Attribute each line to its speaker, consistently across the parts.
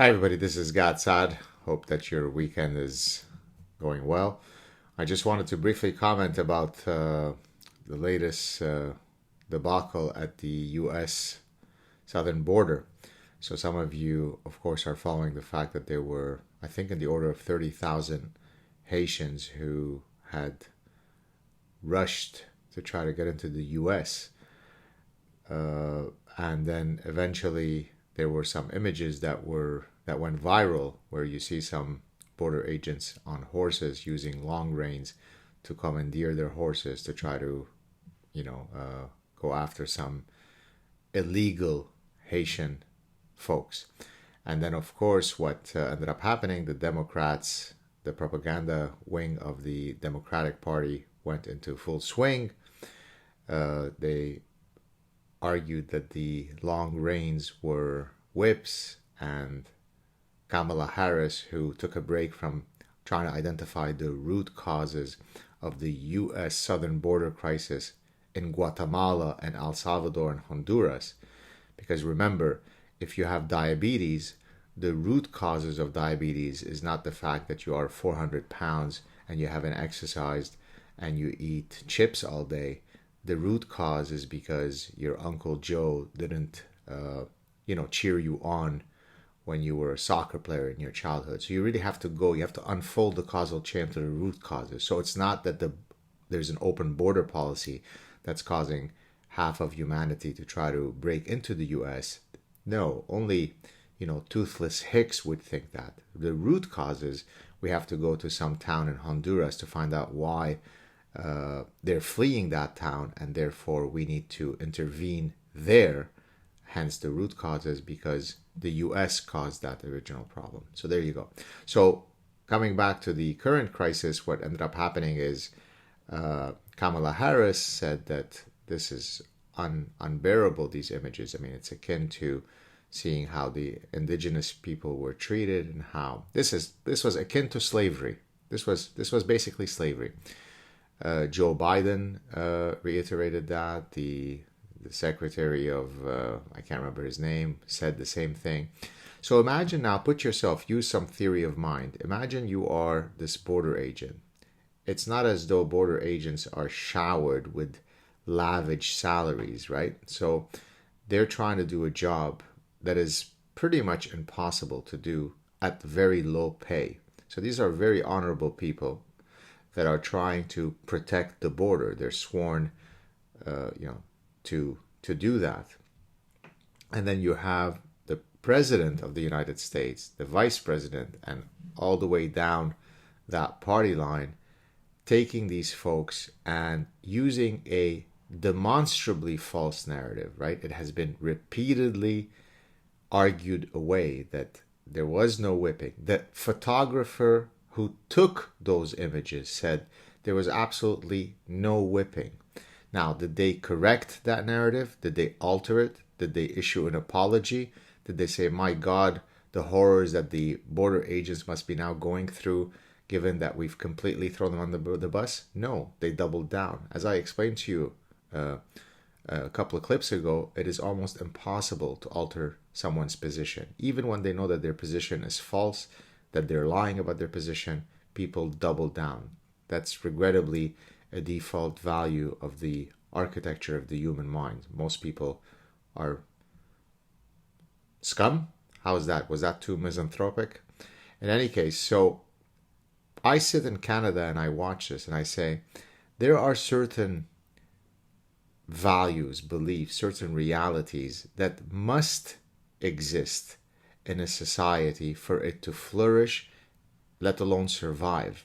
Speaker 1: Hi, everybody. This is Saad. Hope that your weekend is going well. I just wanted to briefly comment about the latest debacle at the U.S. southern border. So, some of you, of course, are following the fact that there were, I think, in the order of 30,000 Haitians who had rushed to try to get into the U.S. And then eventually there were some images that went viral where you see some border agents on horses using long reins to commandeer their horses to try to go after some illegal Haitian folks. And then, of course, what ended up happening, the Democrats, the propaganda wing of the Democratic Party went into full swing. They argued that the long reins were whips, and Kamala Harris, who took a break from trying to identify the root causes of the U.S. southern border crisis in Guatemala and El Salvador and Honduras. Because remember, if you have diabetes, the root causes of diabetes is not the fact that you are 400 pounds and you haven't exercised and you eat chips all day. The root cause is because your Uncle Joe didn't, cheer you on when you were a soccer player in your childhood. So you really have to go, you have to unfold the causal chain to the root causes. So it's not that there's an open border policy that's causing half of humanity to try to break into the US. No, only, toothless hicks would think that. The root causes, we have to go to some town in Honduras to find out why they're fleeing that town, and therefore we need to intervene there. Hence the root causes, because the US caused that original problem. So there you go. So coming back to the current crisis, what ended up happening is Kamala Harris said that this is unbearable, these images. I mean, it's akin to seeing how the indigenous people were treated, and how this was akin to slavery. This was basically slavery. Joe Biden reiterated that. The secretary of, I can't remember his name, said the same thing. So imagine now, put yourself, use some theory of mind. Imagine you are this border agent. It's not as though border agents are showered with lavish salaries, right? So they're trying to do a job that is pretty much impossible to do at very low pay. So these are very honorable people that are trying to protect the border. They're sworn, to do that. And then you have the president of the United States, the vice president, and all the way down that party line, taking these folks and using a demonstrably false narrative, right? It has been repeatedly argued away that there was no whipping. The photographer who took those images said there was absolutely no whipping. Now, did they correct that narrative? Did they alter it? Did they issue an apology? Did they say, my God, the horrors that the border agents must be now going through, given that we've completely thrown them on the bus? No, they doubled down. As I explained to you a couple of clips ago, it is almost impossible to alter someone's position. Even when they know that their position is false, that they're lying about their position, people double down. That's regrettably a default value of the architecture of the human mind. Most people are scum. How is that? Was that too misanthropic? In any case, so I sit in Canada and I watch this and I say, there are certain values, beliefs, certain realities that must exist in a society for it to flourish, let alone survive.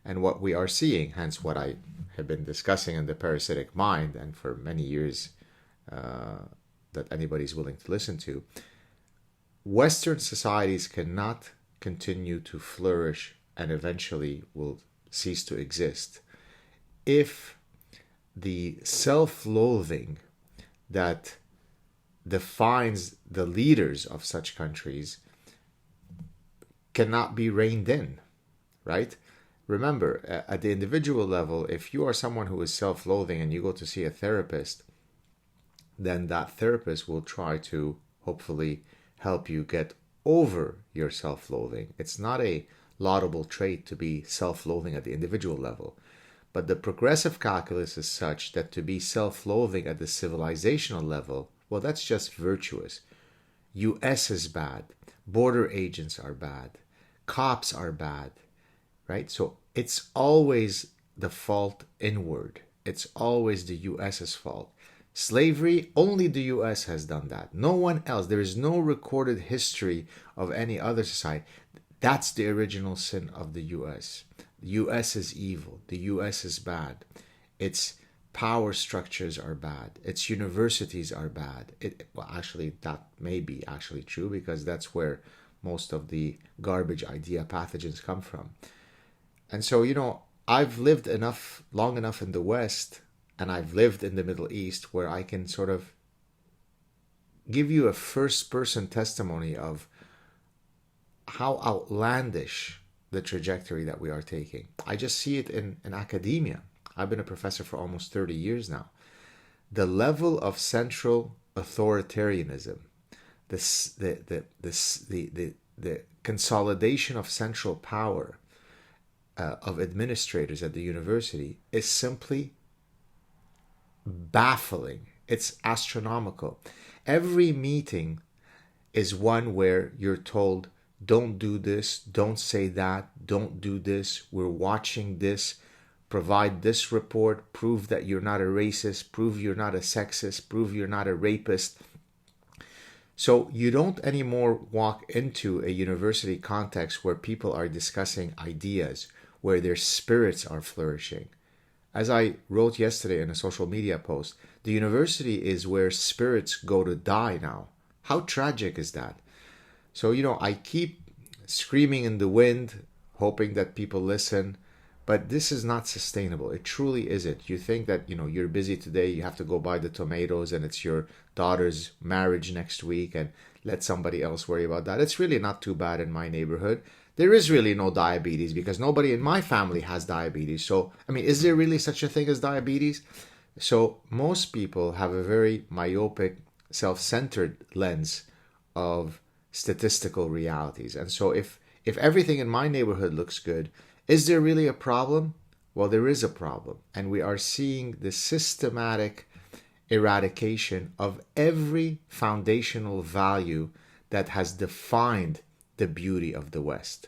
Speaker 1: And what we are seeing, hence what I have been discussing in the Parasitic Mind, and for many years that anybody's willing to listen to, Western societies cannot continue to flourish and eventually will cease to exist if the self-loathing that defines the leaders of such countries cannot be reined in, right? Remember, at the individual level, if you are someone who is self-loathing and you go to see a therapist, then that therapist will try to hopefully help you get over your self-loathing. It's not a laudable trait to be self-loathing at the individual level. But the progressive calculus is such that to be self-loathing at the civilizational level, well, that's just virtuous. US is bad. Border agents are bad. Cops are bad, right? So it's always the fault inward. It's always the US's fault. Slavery, only the US has done that. No one else. There is no recorded history of any other society. That's the original sin of the US. The US is evil. The US is bad. Its power structures are bad. Its universities are bad. Well, actually, that may be actually true because that's where most of the garbage idea pathogens come from. And so, I've lived long enough in the West, and I've lived in the Middle East where I can sort of give you a first-person testimony of how outlandish the trajectory that we are taking. I just see it in academia. I've been a professor for almost 30 years now. The level of central authoritarianism, the consolidation of central power of administrators at the university is simply baffling. It's astronomical. Every meeting is one where you're told, don't do this, don't say that, don't do this, we're watching this, provide this report, prove that you're not a racist, prove you're not a sexist, prove you're not a rapist. So you don't anymore walk into a university context where people are discussing ideas, where their spirits are flourishing. As I wrote yesterday in a social media post, the university is where spirits go to die now. How tragic is that? So, I keep screaming in the wind, hoping that people listen, but this is not sustainable. It truly isn't. You think that, you're busy today, you have to go buy the tomatoes and it's your daughter's marriage next week and let somebody else worry about that. It's really not too bad in my neighborhood. There is really no diabetes because nobody in my family has diabetes. So, is there really such a thing as diabetes? So most people have a very myopic, self-centered lens of statistical realities. And so if everything in my neighborhood looks good, is there really a problem? Well, there is a problem. And we are seeing the systematic eradication of every foundational value that has defined the beauty of the West.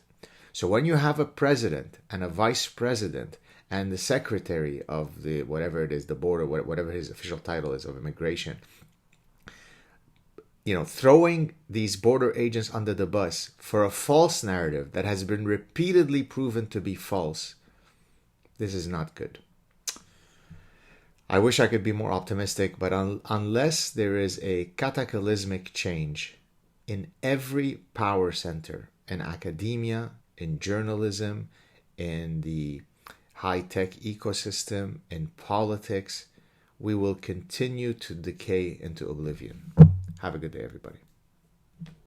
Speaker 1: So when you have a president and a vice president and the secretary of the, whatever it is, the board, or whatever his official title is of immigration, throwing these border agents under the bus for a false narrative that has been repeatedly proven to be false, this is not good. I wish I could be more optimistic, but unless there is a cataclysmic change in every power center, in academia, in journalism, in the high-tech ecosystem, in politics, we will continue to decay into oblivion. Have a good day, everybody.